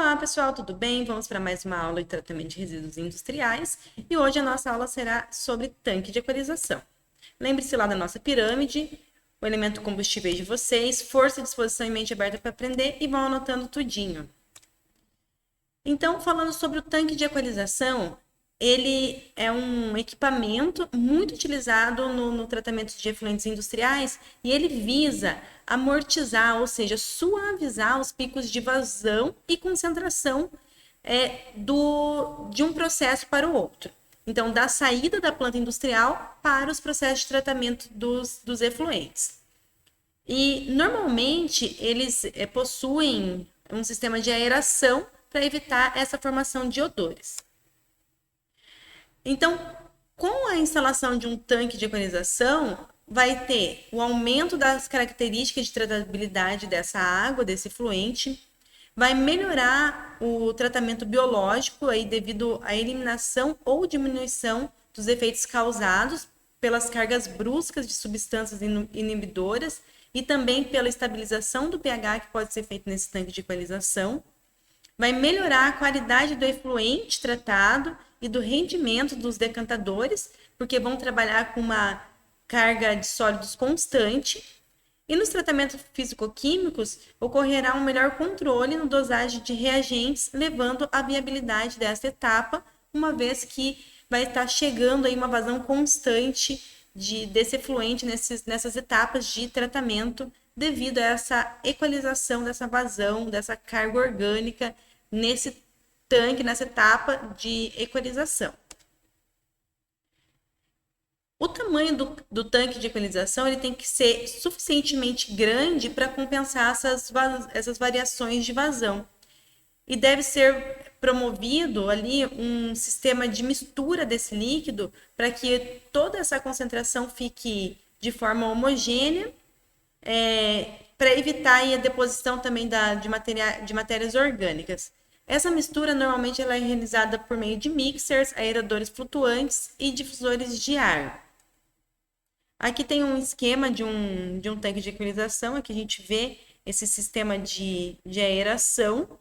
Olá, pessoal, tudo bem? Vamos para mais uma aula de tratamento de resíduos industriais e hoje a nossa aula será sobre tanque de equalização. Lembre-se lá da nossa pirâmide, o elemento combustível de vocês, força, disposição e mente aberta para aprender e vão anotando tudinho. Então, falando sobre o tanque de equalização, ele é um equipamento muito utilizado no tratamento de efluentes industriais e ele visa amortizar, ou seja, suavizar os picos de vazão e concentração de um processo para o outro. Então, da saída da planta industrial para os processos de tratamento dos efluentes. E, normalmente, eles possuem um sistema de aeração para evitar essa formação de odores. Então, com a instalação de um tanque de equalização, vai ter o aumento das características de tratabilidade dessa água, desse efluente, vai melhorar o tratamento biológico aí devido à eliminação ou diminuição dos efeitos causados pelas cargas bruscas de substâncias inibidoras e também pela estabilização do pH que pode ser feito nesse tanque de equalização. Vai melhorar a qualidade do efluente tratado e do rendimento dos decantadores, porque vão trabalhar com uma carga de sólidos constante. E nos tratamentos físico-químicos, ocorrerá um melhor controle no dosagem de reagentes, levando à viabilidade dessa etapa, uma vez que vai estar chegando aí uma vazão constante desse efluente nessas etapas de tratamento, devido a essa equalização dessa vazão, dessa carga orgânica nesse tanque, nessa etapa de equalização. O tamanho do tanque de equalização ele tem que ser suficientemente grande para compensar essas variações de vazão. E deve ser promovido ali um sistema de mistura desse líquido para que toda essa concentração fique de forma homogênea, para evitar aí a deposição também de matérias orgânicas. Essa mistura normalmente ela é realizada por meio de mixers, aeradores flutuantes e difusores de ar. Aqui tem um esquema de um tanque de equalização, aqui a gente vê esse sistema de aeração.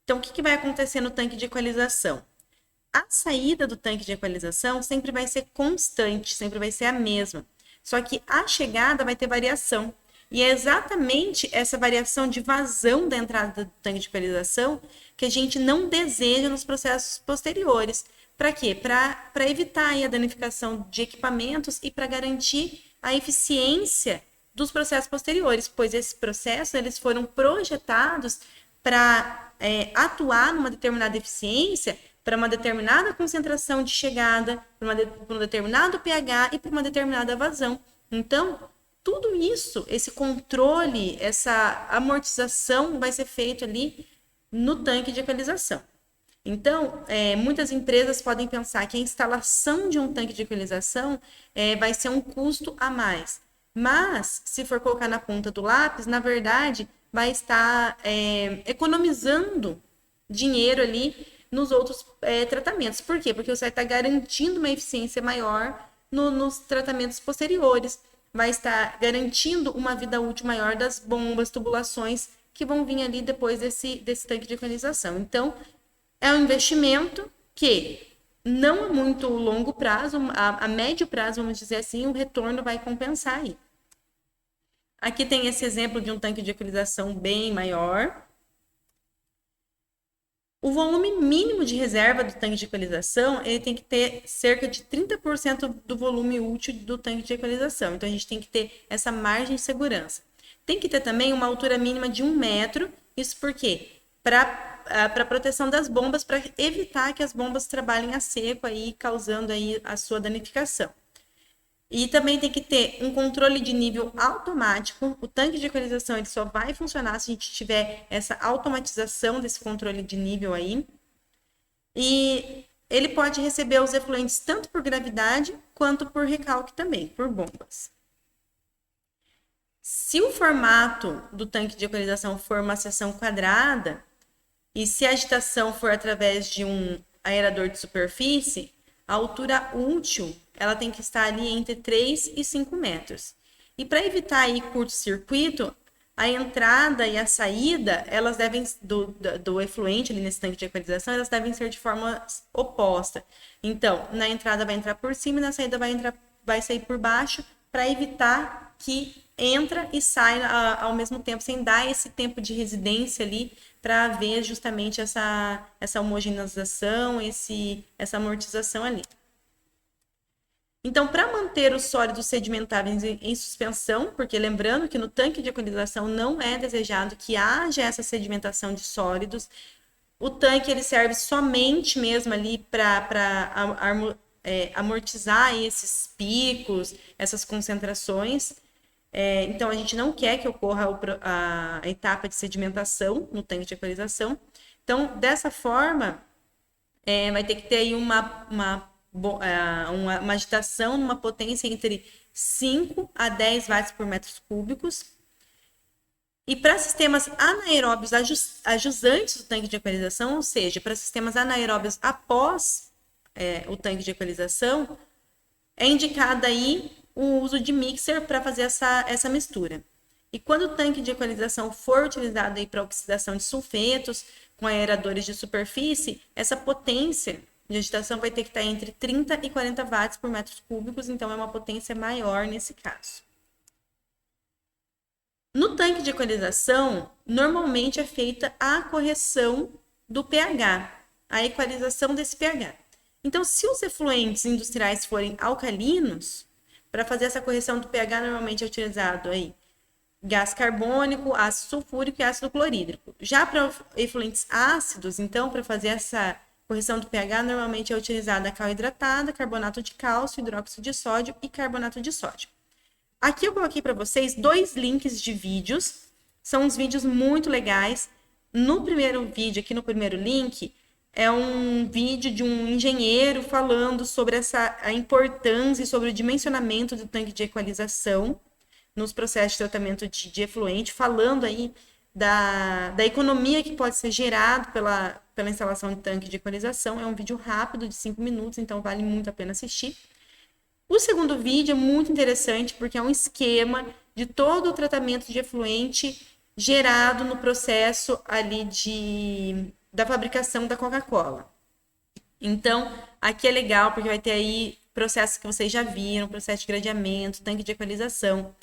Então, o que vai acontecer no tanque de equalização? A saída do tanque de equalização sempre vai ser constante, sempre vai ser a mesma. Só que a chegada vai ter variação. E é exatamente essa variação de vazão da entrada do tanque de equalização que a gente não deseja nos processos posteriores. Para quê? Para evitar aí a danificação de equipamentos e para garantir a eficiência dos processos posteriores, pois esses processos eles foram projetados para atuar numa determinada eficiência, para uma determinada concentração de chegada, para um determinado pH e para uma determinada vazão. Então, tudo isso, esse controle, essa amortização vai ser feito ali no tanque de equalização. Então, muitas empresas podem pensar que a instalação de um tanque de equalização vai ser um custo a mais. Mas, se for colocar na ponta do lápis, na verdade, vai estar economizando dinheiro ali nos outros tratamentos. Por quê? Porque você vai estar garantindo uma eficiência maior nos tratamentos posteriores. Vai estar garantindo uma vida útil maior das bombas, tubulações que vão vir ali depois desse tanque de equalização. Então, é um investimento que não a muito longo prazo, a médio prazo, vamos dizer assim, o retorno vai compensar aí. Aqui tem esse exemplo de um tanque de equalização bem maior. O volume mínimo de reserva do tanque de equalização, ele tem que ter cerca de 30% do volume útil do tanque de equalização. Então, a gente tem que ter essa margem de segurança. Tem que ter também uma altura mínima de 1 metro. Isso por quê? Para proteção das bombas, para evitar que as bombas trabalhem a seco, aí, causando aí a sua danificação. E também tem que ter um controle de nível automático. O tanque de equalização ele só vai funcionar se a gente tiver essa automatização desse controle de nível aí. E ele pode receber os efluentes tanto por gravidade quanto por recalque também, por bombas. Se o formato do tanque de equalização for uma seção quadrada e se a agitação for através de um aerador de superfície, a altura útil ela tem que estar ali entre 3 e 5 metros. E para evitar aí curto-circuito, a entrada e a saída, elas devem, do efluente ali nesse tanque de equalização, elas devem ser de forma oposta. Então, na entrada vai entrar por cima e na saída vai sair por baixo, para evitar que entra e sai ao mesmo tempo, sem dar esse tempo de residência ali, para haver justamente essa homogeneização, essa amortização ali. Então, para manter os sólidos sedimentáveis em suspensão, porque lembrando que no tanque de equalização não é desejado que haja essa sedimentação de sólidos, o tanque ele serve somente mesmo ali para amortizar esses picos, essas concentrações. Então, a gente não quer que ocorra a etapa de sedimentação no tanque de equalização. Então, dessa forma, vai ter que ter aí uma agitação numa potência entre 5 a 10 watts por metros cúbicos. E para sistemas anaeróbios ajusantes do tanque de equalização, ou seja, para sistemas anaeróbios após o tanque de equalização, é indicado aí o uso de mixer para fazer essa mistura. E quando o tanque de equalização for utilizado para oxidação de sulfetos, com aeradores de superfície, essa potência de agitação vai ter que estar entre 30 e 40 watts por metros cúbicos, então é uma potência maior nesse caso. No tanque de equalização, normalmente é feita a correção do pH, a equalização desse pH. Então, se os efluentes industriais forem alcalinos, para fazer essa correção do pH, normalmente é utilizado aí gás carbônico, ácido sulfúrico e ácido clorídrico. Já para efluentes ácidos, então, para fazer essa correção do pH, normalmente é utilizada cal hidratada, carbonato de cálcio, hidróxido de sódio e carbonato de sódio. Aqui eu coloquei para vocês 2 links de vídeos, são uns vídeos muito legais. No primeiro vídeo, aqui no primeiro link, é um vídeo de um engenheiro falando sobre a importância e sobre o dimensionamento do tanque de equalização nos processos de tratamento de efluente, falando aí da economia que pode ser gerada pela instalação de tanque de equalização. É um vídeo rápido, de 5 minutos, então vale muito a pena assistir. O segundo vídeo é muito interessante, porque é um esquema de todo o tratamento de efluente gerado no processo ali da fabricação da Coca-Cola. Então, aqui é legal, porque vai ter aí processos que vocês já viram, processo de gradeamento, tanque de equalização.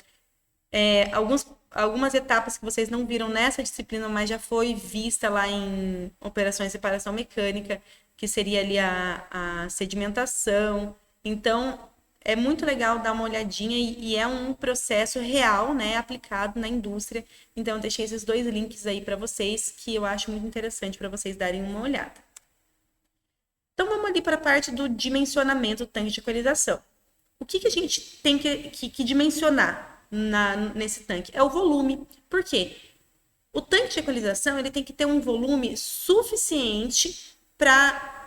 Algumas etapas que vocês não viram nessa disciplina, mas já foi vista lá em operações de separação mecânica, que seria ali a sedimentação. Então, é muito legal dar uma olhadinha e é um processo real, né, aplicado na indústria. Então, eu deixei esses 2 links aí para vocês, que eu acho muito interessante para vocês darem uma olhada. Então, vamos ali para a parte do dimensionamento do tanque de equalização. O que a gente tem que dimensionar nesse tanque? É o volume. Por quê? O tanque de equalização ele tem que ter um volume suficiente para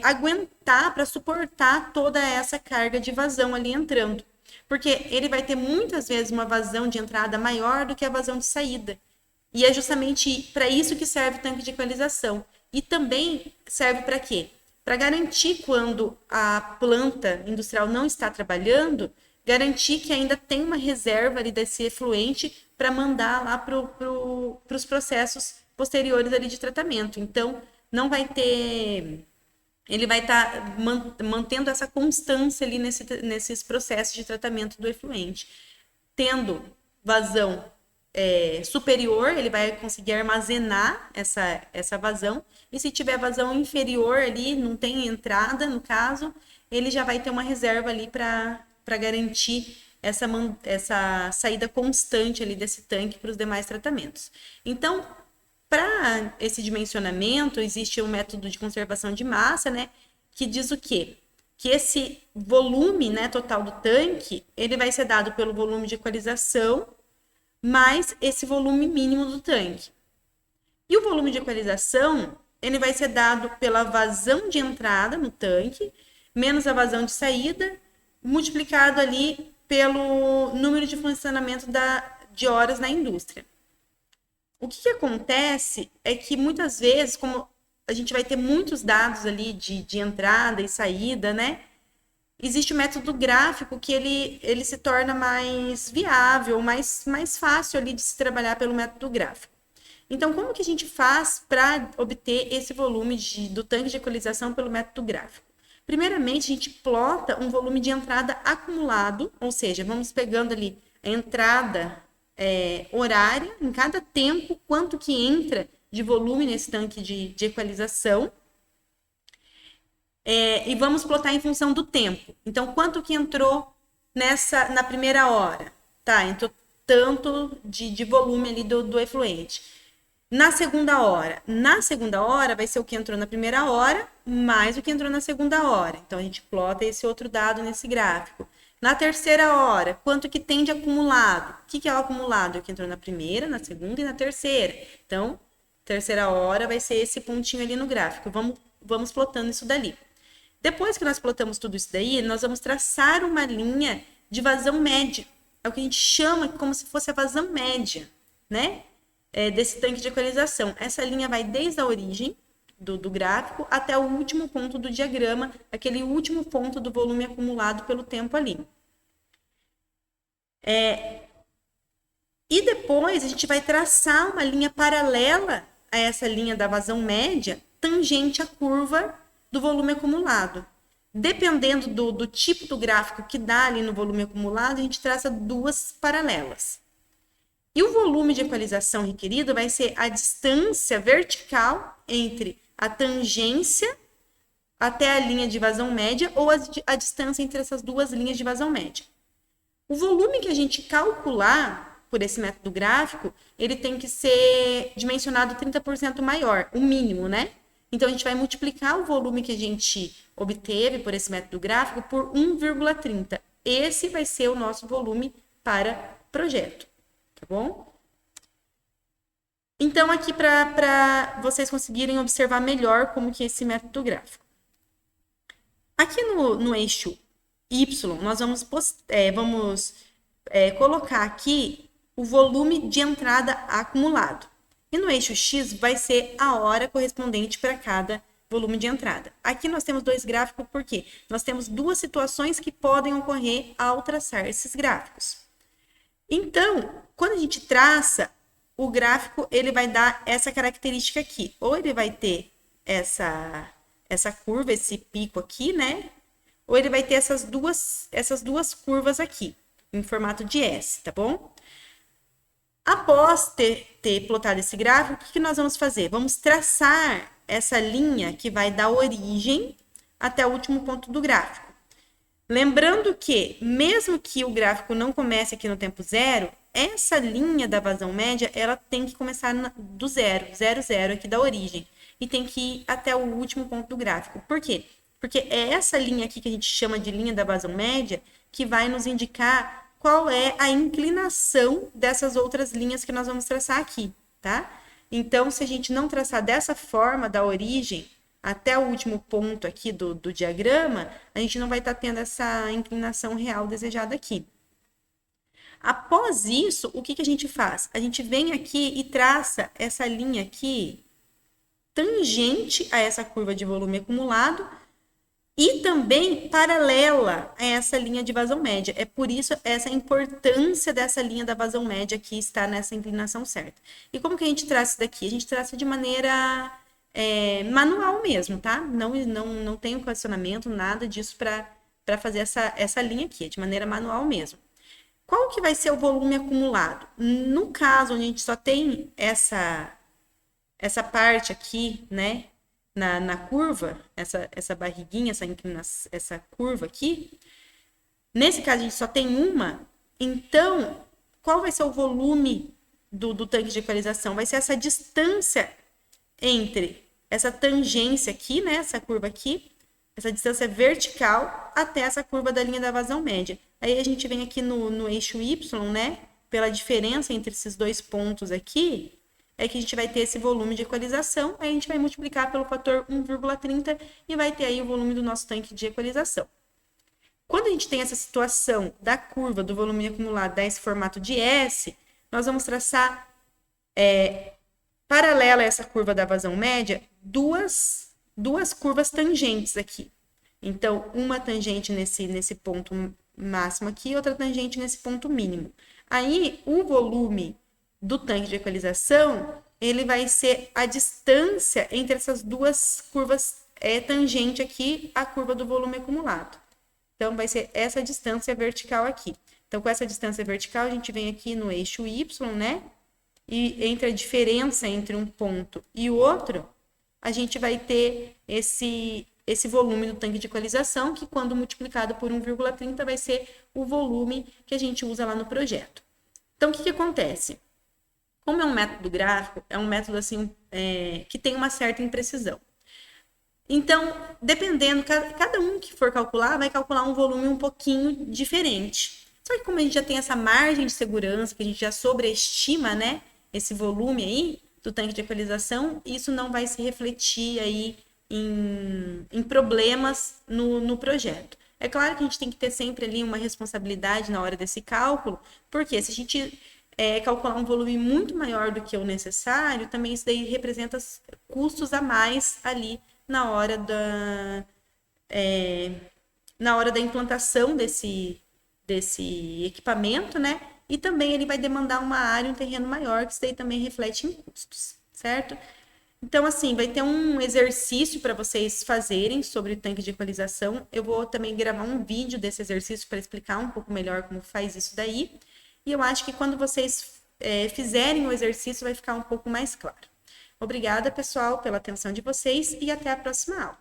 aguentar, para suportar toda essa carga de vazão ali entrando. Porque ele vai ter muitas vezes uma vazão de entrada maior do que a vazão de saída. E é justamente para isso que serve o tanque de equalização. E também serve para quê? Para garantir, quando a planta industrial não está trabalhando, garantir que ainda tem uma reserva ali desse efluente para mandar lá para os processos posteriores ali de tratamento. Então, não vai ter... Ele vai estar mantendo essa constância ali nesses processos de tratamento do efluente. Tendo vazão superior, ele vai conseguir armazenar essa vazão, e se tiver vazão inferior ali, não tem entrada, no caso, ele já vai ter uma reserva ali para garantir essa saída constante ali desse tanque para os demais tratamentos. Então, para esse dimensionamento, existe um método de conservação de massa, né, que diz o quê? Que esse volume, né, total do tanque, ele vai ser dado pelo volume de equalização mais esse volume mínimo do tanque. E o volume de equalização, ele vai ser dado pela vazão de entrada no tanque, menos a vazão de saída, multiplicado ali pelo número de funcionamento de horas na indústria. O que acontece é que muitas vezes, como a gente vai ter muitos dados ali de entrada e saída, né? existe o método gráfico que ele se torna mais viável, mais fácil ali de se trabalhar pelo método gráfico. Então, como que a gente faz para obter esse volume do tanque de equalização pelo método gráfico? Primeiramente, a gente plota um volume de entrada acumulado, ou seja, vamos pegando ali a entrada horária, em cada tempo, quanto que entra de volume nesse tanque de equalização, e vamos plotar em função do tempo. Então, quanto que entrou na primeira hora? Tá, entrou tanto de volume ali do efluente. Na segunda hora vai ser o que entrou na primeira hora, mais o que entrou na segunda hora. Então, a gente plota esse outro dado nesse gráfico. Na terceira hora, quanto que tem de acumulado? O que é o acumulado? É o que entrou na primeira, na segunda e na terceira. Então, terceira hora vai ser esse pontinho ali no gráfico. Vamos plotando isso dali. Depois que nós plotamos tudo isso daí, nós vamos traçar uma linha de vazão média. É o que a gente chama como se fosse a vazão média, né? Desse tanque de equalização. Essa linha vai desde a origem do gráfico até o último ponto do diagrama, aquele último ponto do volume acumulado pelo tempo ali. E depois a gente vai traçar uma linha paralela a essa linha da vazão média, tangente à curva do volume acumulado. Dependendo do tipo do gráfico que dá ali no volume acumulado, a gente traça duas paralelas. E o volume de equalização requerido vai ser a distância vertical entre a tangência até a linha de vazão média ou a distância entre essas duas linhas de vazão média. O volume que a gente calcular por esse método gráfico, ele tem que ser dimensionado 30% maior, o mínimo, né? Então, a gente vai multiplicar o volume que a gente obteve por esse método gráfico por 1,30. Esse vai ser o nosso volume para projeto, tá bom? Então, aqui para vocês conseguirem observar melhor como que é esse método gráfico. Aqui no eixo Y, nós vamos colocar aqui o volume de entrada acumulado. E no eixo X vai ser a hora correspondente para cada volume de entrada. Aqui nós temos dois gráficos, porque nós temos duas situações que podem ocorrer ao traçar esses gráficos. Então, quando a gente traça, o gráfico ele vai dar essa característica aqui. Ou ele vai ter essa curva, esse pico aqui, né? Ou ele vai ter essas duas curvas aqui, em formato de S, tá bom? Após ter plotado esse gráfico, o que nós vamos fazer? Vamos traçar essa linha que vai da origem até o último ponto do gráfico. Lembrando que, mesmo que o gráfico não comece aqui no tempo zero, essa linha da vazão média, ela tem que começar do zero, aqui da origem, e tem que ir até o último ponto do gráfico. Por quê? Porque é essa linha aqui que a gente chama de linha da vazão média que vai nos indicar qual é a inclinação dessas outras linhas que nós vamos traçar aqui, tá? Então, se a gente não traçar dessa forma, da origem até o último ponto aqui do diagrama, a gente não vai estar tendo essa inclinação real desejada aqui. Após isso, o que a gente faz? A gente vem aqui e traça essa linha aqui, tangente a essa curva de volume acumulado, e também paralela a essa linha de vazão média. É por isso essa importância dessa linha da vazão média que está nessa inclinação certa. E como que a gente traça isso daqui? A gente traça de maneira manual mesmo, tá? Não tem um equacionamento, nada disso para fazer essa linha aqui, é de maneira manual mesmo. Qual que vai ser o volume acumulado? No caso, onde a gente só tem essa parte aqui, né? Na curva, essa barriguinha, essa curva aqui, nesse caso a gente só tem uma, então qual vai ser o volume do tanque de equalização? Vai ser essa distância entre essa tangência aqui, né, essa curva aqui, essa distância vertical até essa curva da linha da vazão média. Aí a gente vem aqui no eixo Y, né, pela diferença entre esses dois pontos aqui, é que a gente vai ter esse volume de equalização, aí a gente vai multiplicar pelo fator 1,30 e vai ter aí o volume do nosso tanque de equalização. Quando a gente tem essa situação da curva do volume acumulado desse formato de S, nós vamos traçar, paralela a essa curva da vazão média, duas curvas tangentes aqui. Então, uma tangente nesse ponto máximo aqui, outra tangente nesse ponto mínimo. Aí, o volume do tanque de equalização, ele vai ser a distância entre essas duas curvas tangente aqui à curva do volume acumulado. Então, vai ser essa distância vertical aqui. Então, com essa distância vertical, a gente vem aqui no eixo Y, né? E entre a diferença entre um ponto e o outro, a gente vai ter esse volume do tanque de equalização, que quando multiplicado por 1,30 vai ser o volume que a gente usa lá no projeto. Então, o que acontece? Como é um método gráfico, é um método assim que tem uma certa imprecisão. Então, dependendo, cada um que for calcular, vai calcular um volume um pouquinho diferente. Só que como a gente já tem essa margem de segurança, que a gente já sobreestima, né, esse volume aí do tanque de equalização, isso não vai se refletir aí em problemas no projeto. É claro que a gente tem que ter sempre ali uma responsabilidade na hora desse cálculo, porque se a gente calcular um volume muito maior do que o necessário, também isso daí representa custos a mais ali na hora da implantação desse equipamento, né? E também ele vai demandar uma área, um terreno maior, que isso daí também reflete em custos, certo? Então, assim, vai ter um exercício para vocês fazerem sobre o tanque de equalização. Eu vou também gravar um vídeo desse exercício para explicar um pouco melhor como faz isso daí. E eu acho que quando vocês fizerem o exercício, vai ficar um pouco mais claro. Obrigada, pessoal, pela atenção de vocês e até a próxima aula.